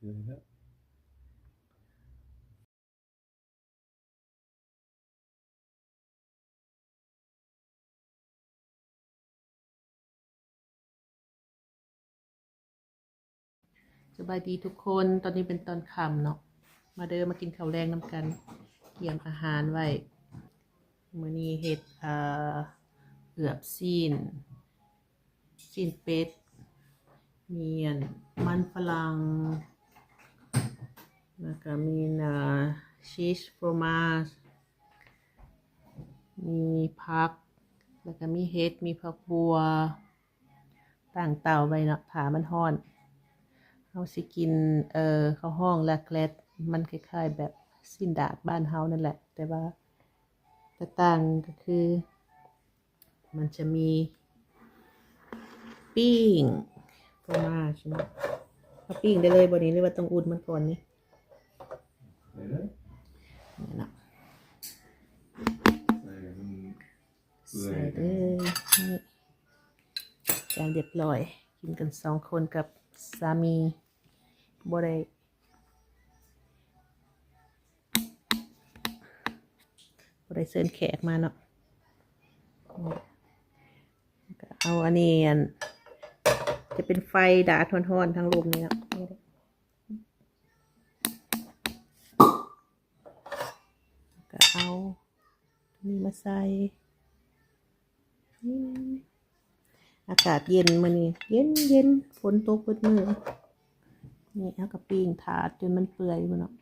เลยสบายดีทุกคนตอนนี้เป็นตอนค่ำเนาะมาเดินมากินข้าวแรงน้ำกันเตรียมอาหารไว้มื้อนี้เฮ็ดเอือบซีนเป็ดมีมันฝรั่งแล้วก็มีชีสฟรอมาจมีผักแล้วก็มีเห็ดมีผักบัวต่างเตาไว้เนาะถามันฮ้อนเราสิกินข้าวห้องลาแกลตมันคล้ายๆแบบสิ้นดาดบ้านเฮานั่นแหละแต่ว่าแต่ต่างก็คือมันจะมีปิ้งฟรอมาจใช่ไหมเอาปิ้งได้เลยบนนี้หรือว่าต้องอุ่นมันก่อนนี่นี่นะใส่เลยนี่จานเรียบร้อยกินกัน2 คนกับสามีบ่ได้เชิญแขกมาเนาะเอาอันนี้จะเป็นไฟดาดทอนๆทั้งรูปนี้เนาะก็เอานี่มาใส่อากาศเย็นมื้อนี้เย็นฝนตกเบิดมื้อนี่เอากับปิ้งถาดจนมันเปื่อยพุ่นเนาะ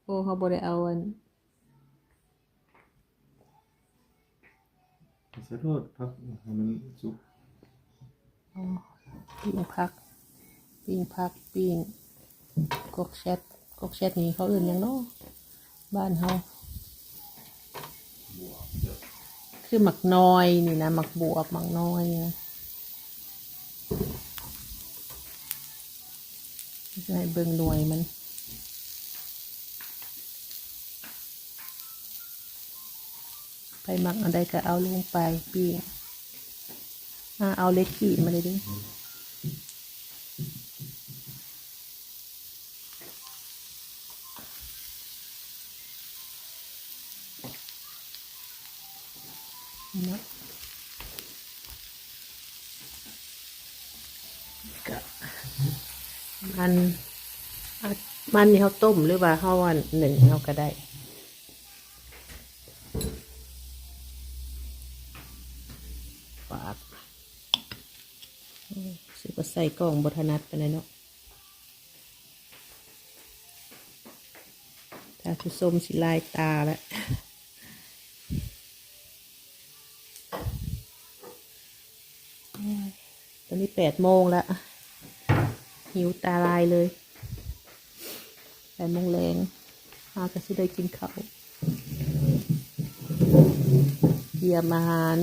โอ้เขาบ่ได้เอาขอโทษพักให้มันสุกปิ้งผักปิ้งกกแชทนี่เขาเอื่นหยังเนาะบ้านเฮาคือหมักน้อยนี่นะหมักบวบหมักน้อยนะจะให้เบิ่งหน่วยมันไปหมักอันใดก็เอาลงไปปิ้งเอาเล็กขีดมาเลยดินะก็มันนี่เขาต้มหรือว่าเขาหนึ่งเขาก็ได้ฝากสิก็ใส่กล่องบทนัดไปเลยเนาะถ้าคือส้มสีลายตาแล้วตอนนี้8 โมงแล้วหิวตาลายเลย8 โมงแรงก็สิได้กินข้าวเตรียมอาหาร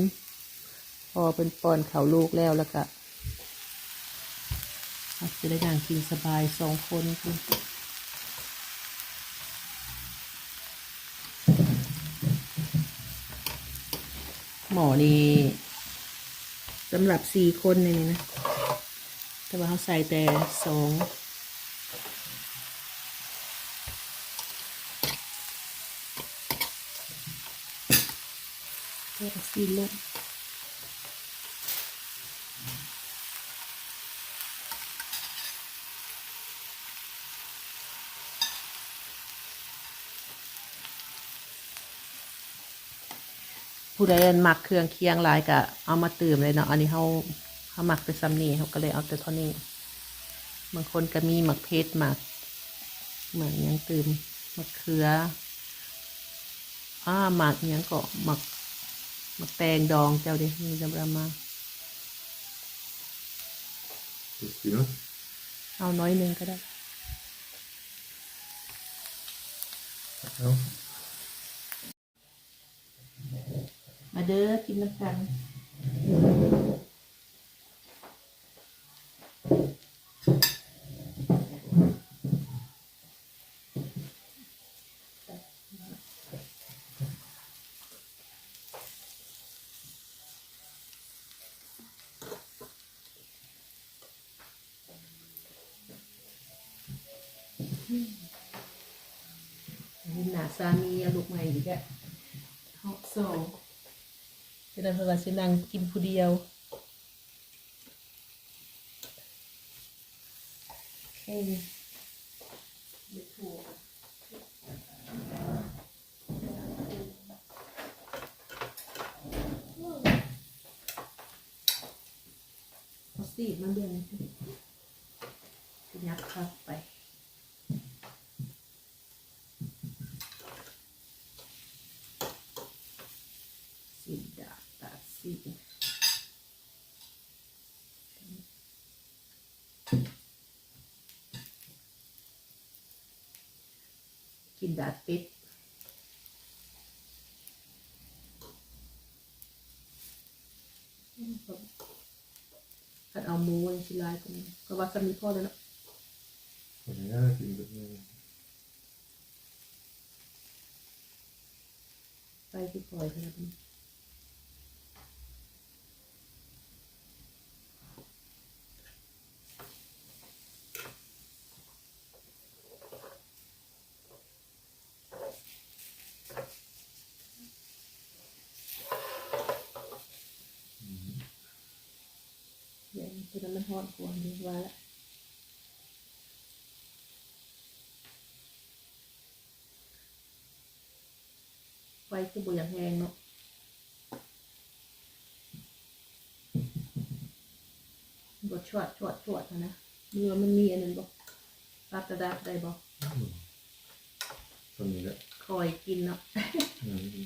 พอเป็นป้อนข้าวลูกแล้วก็จะได้นั่งกินสบาย2 คนหมอนี่สำหรับ4 คนนี่นะแต่ว่าเขาใส่แต่24 ลูกผู้ใดหมักเครื่องเคียงหลายก็เอามาเติมเลยเนาะอันนี้เขาหมักไปซ้ำนี่เขาก็เลยเอาแต่เท่านี้บางคนก็มีหมักเพชรหมักเหมือนยังเติมมะเขือหมักยังก็หมักแตงดองเจ้าดิมีจำรามาเอาน้อยนึงก็ได้มาเด้อกินน้ำกัน นี่หนาสามีเอาลูกใหม่อีกอะฮอกโซจะได้เพราะว่าสินั่งกินผู้เดียวเฮ้ยเด็ดถั่วเอาสีดมันเดือนยักเข้าไปสีดาตัดสีกินดาดเป็ดถ้าเอาหมูวันชิลายกันก็ว่าจะมีพ่อเลยเนาะ คนนี้น่ากินแบบนี้ ไปที่ปล่อยขนาดนี้เดี๋ยวตัวนั้นมันทอดกวนดีว่าละไฟคือบุอย่างแห้งเนาะบดชวดนะเนื้อมันมีอันนั้นบอกรับกระดาษได้บอก คนนี้แหละ คอยกินเนาะ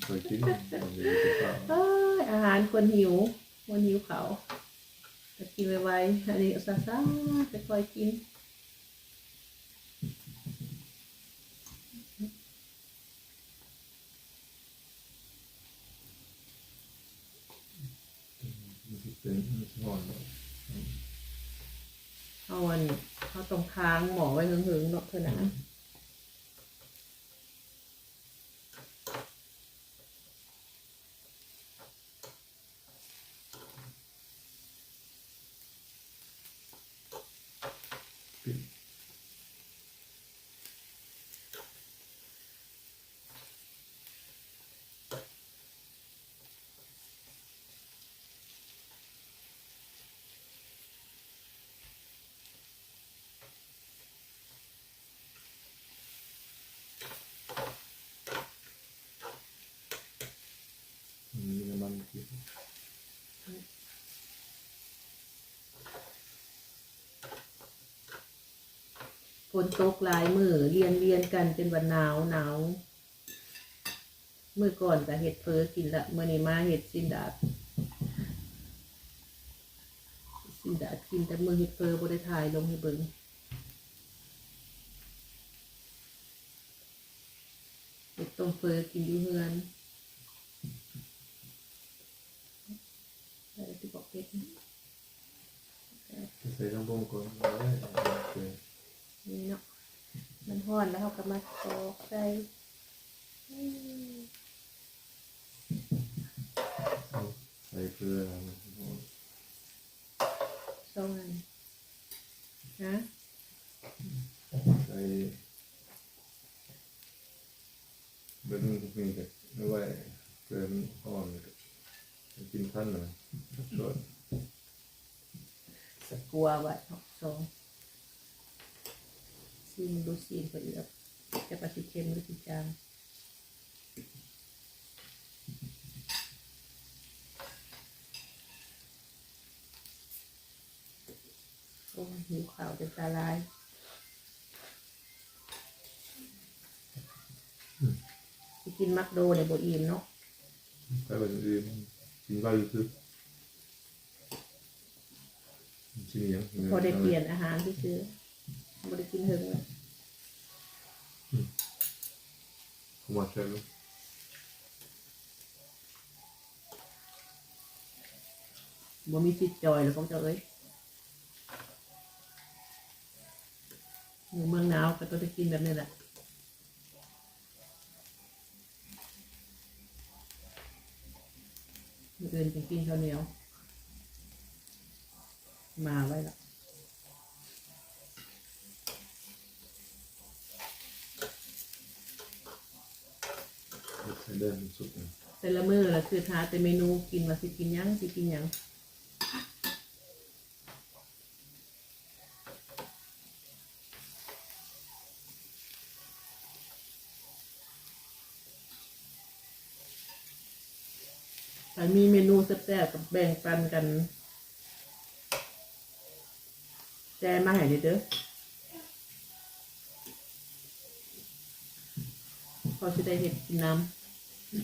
เคยกินคนนี้เป็นข้าว เอ้ยอาหารคนหิวเขาจะกินไวๆอันนี้ซาไปคอยกินมันเป็นห่อน เอาตรงค้างหมอไว้หึงๆเนาะเธอนะปิดมีน้ำมันกิน ฝนตกหลายมือเรียนกันเป็นวันหนาวเมื่อก่อนก็เห็ดเฟอกินละเมื่อนี้มาเห็ดซินดาดกินแต่มือเห็ดเฟอบ่ได้ถ่ายลงให้เบิ่งเห็ดต้มเฟอกินอยู่เฮือนได้ที่บอกเห็ดนะ จะใส่น้ำบ่มก่อนเลย นี่เนาะมันฮ้อนแล้วเขาก็มาตอกใส่ใส่เกลือ ซองอันนะ ใส่เบิ้ลมีแต่ไม่ไหวเกินอ่อนกินท่านเลยชด สกัวไว้ซองซีมดูซีมไปอีกจะปลาสีเค็มหรือสีจางโอ้หิวข่าวจะตาลายไปกินมักโดในโบอีมเนาะ ไปแบบอื่นกินได้อยู่คือชิ้นยัง พอได้เปลี่ยนอาหารที่ซื้อบ่ได้กินเฮิงเลย ขมัดใช่ไหม บ่มีจิตจอยหรอกของเจ้าเอ้ยอยู่เมืองหนาวก็ต้องได้กินแบบนี้แหละมื้ออื่นจะกินข้าวเหนียวมาไว้ละ เดินสุดนะ แต่ละมื้อละคือหาแต่เมนูกินว่าสิกินหยังสิกินหยังถ้ามีเมนูแซ่บๆกับแบ่งปันกันแจ้มาให้เด้อพอสิได้เฮ็ดกินน้ำค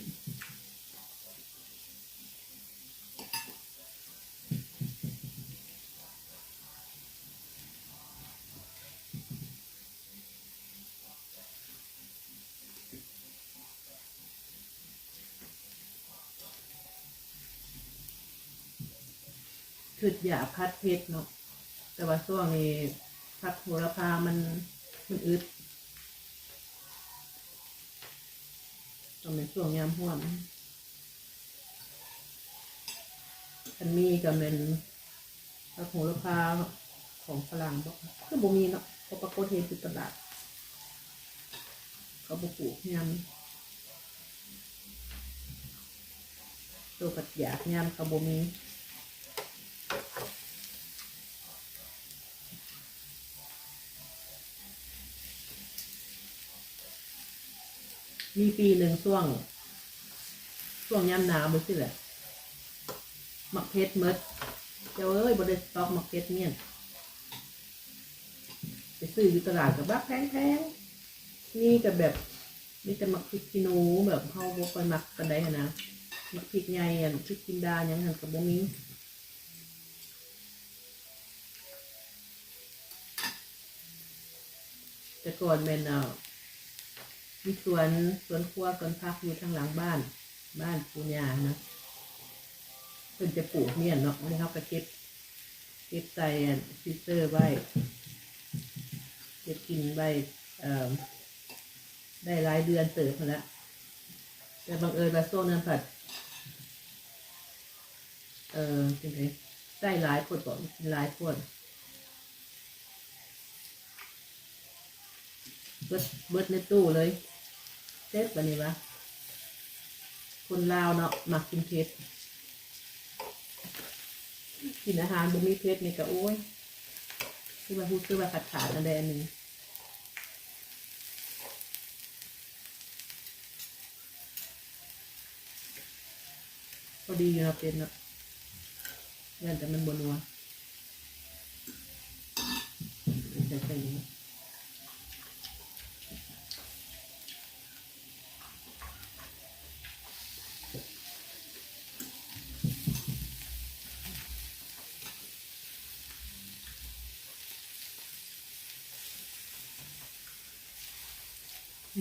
ืออยากพัดเพชรเนาะแต่ว่าช่วงนี้ผักโหระพามันอึดต้องเป็นช่วงยามห่วมอันนี้ก็เป็นผักโหระพาของฝรั่งบอกคือบ่มีเนาะเขาปรากฏเห็นอยู่ตลาดเขาบ่ปลูกยามตัวกัดอยากยามเขาบ่มีปีหนึ่งช่วงยามหนาวบ่สิแหละมักเพชรเมดเจ้าเอ้ยบ่ได้สต็อกมักเพชรเนี่ยไปซื้ออยู่ตลาดกับบ้าแพงๆนี่กับแบบมีแต่มักพริกขี้หนูแบบเฮาบ่ค่อยมักปานใดหั้นนะมักพริกใหญ่อันพริกจินดาหยังหั่นก็บ่มีแต่ก่อนแม่นมีสวนครัวสวนผักอยู่ทางหลังบ้านปู่ย่านะเพิ่นจะปลูกเนี่ยเนาะแล้วเขาก็เก็บใส่ฟรีเซอร์ไว้เก็บกินไว้ได้หลายเดือนเติบมาแล้วแต่บังเอิญว่าโซนนั้นผัดจริงๆได้หลายคนก่อนกินหลายคนเบิดในตู้เลยเซ็ตวันนี้วะคนลาวเนาะมักกินเผ็ดกินอาหารบ่มีเผ็ดนี่ก็โอ้ยคือว่าขาดอันใดอันหนึ่งพอดีอยู่เนาะเป็นเนาะยันแต่มันบนัวใส่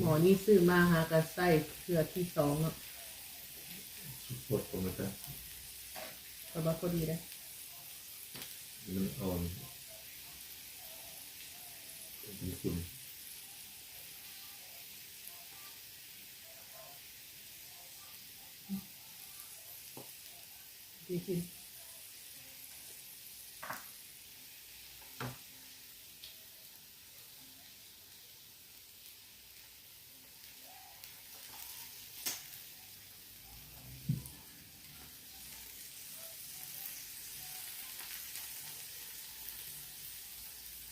หมอนี่ซื้อมาหากระไส้เทือที่สองเนาะ ปวดผมนะ แต่ว่าพอดีเลย มันอ่อนมีคุณ ดีขึ้น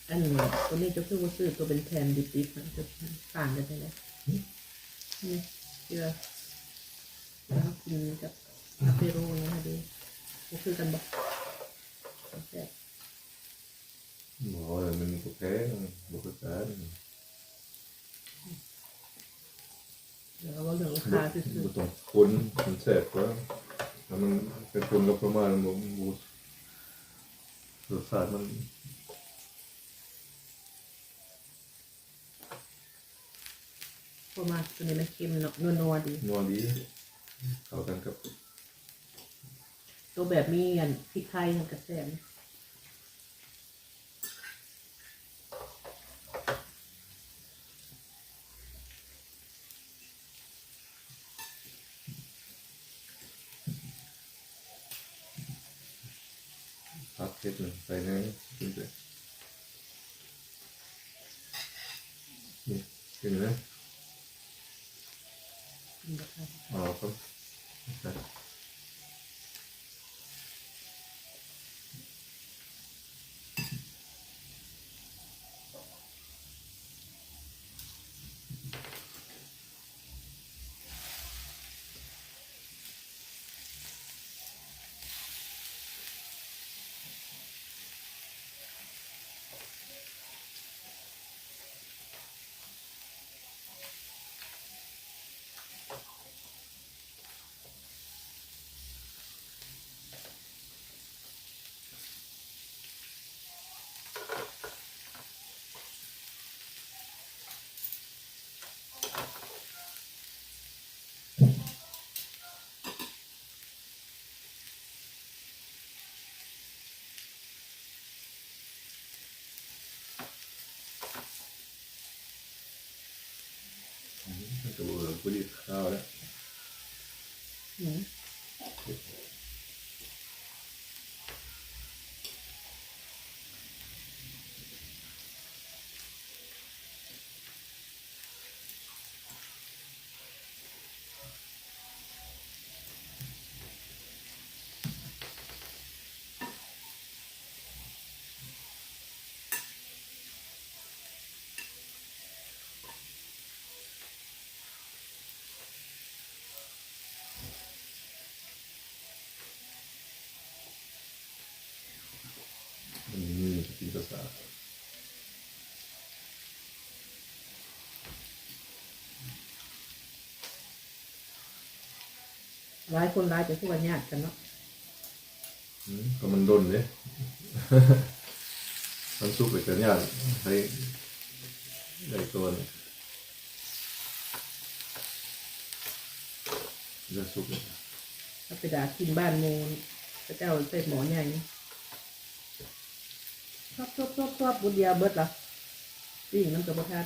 อันนี้ตัวนี้จะคือว่าซื้อตัวเป็นแผ่นดิบๆมันจะต่างกันไปเลยนี่เกลือแล้วกินกับอาเปโร่เนี่ยค่ะดีก็คือกันบอกแซ่บ หมอเลยมันก็แพ้บุกการ เดี๋ยวว่าเหลืองราคาซื้อ บุตรคนมันแสบก็แล้วมันเป็นคนกับประมาณบุรสชาติมัน ประมาณตัวนี้มันเค็มเนาะนัวๆดี นัวดีเข้ากันกับ ตัวแบบมีอันพริกไทยมันกระแซ่บ ผักเผ็ดหนึ่งใส่ในกินเลยนี่กินเลย อ๋อครับตัวผู้ดีข้าวแล้ว อืมมันมีกินภาษา หลายคนหลายแต่ทุกวันยากกันเนาะ ก็มันดนเลย มันสุกไปกันยากให้ได้ตัวนี่จะสุกเลย ถ้าไปด่ากินบ้านโมนพระเจ้าใส่หมอใหญ่ชอบบุญเดียวเบิดละปิ้งน้ำกระบอกทาน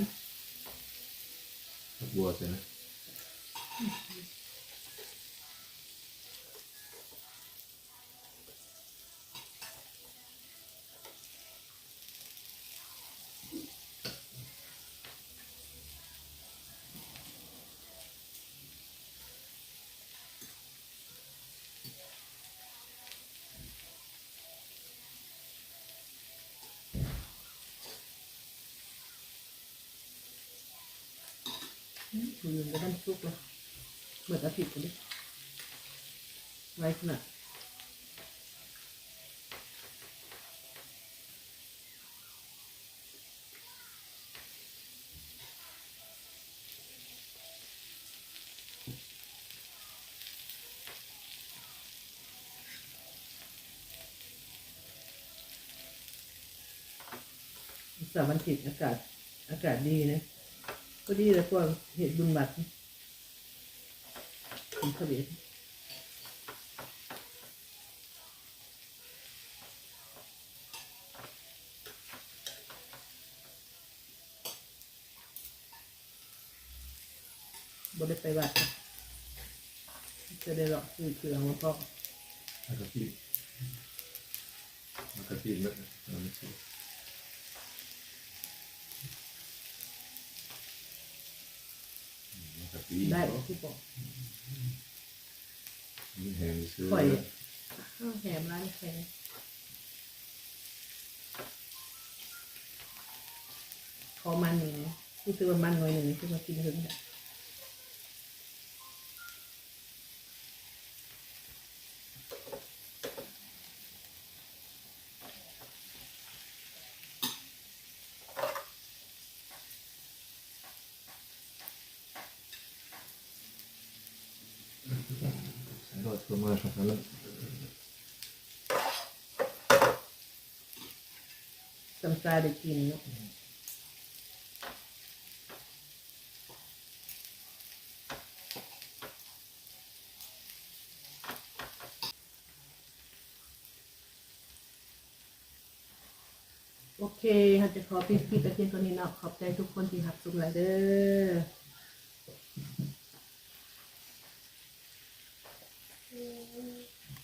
บัวใช่ไหม มือก็ต้องซุกเลยเหมือนอาทิตย์กันดิไว้ขนาดสามวันถิดอากาศดีนะก็ดีเลยพวกเห็ดบุญบัตรคุณขบิดบ่ได้ไปวัดจะได้หรอกคือเครื่องมาพอก มันก็ตีมันก็ตีแบบมันสุกมันก็ตี ได้ที่บอก มันแห้งซื้อ ข่อยข้าวแหมร้านแข่ขอมันนี่ที่ซื้อมันหน่อยหนึ่งที่มากินถึงเนี่ยรอดตัวมาครับแล้ว จำใจได้กินเนาะโอเคค่ะจะขอปิดคลิปแต่เพียงเท่านี้เนาะขอบใจทุกคนที่หักสุขหลายเด้อ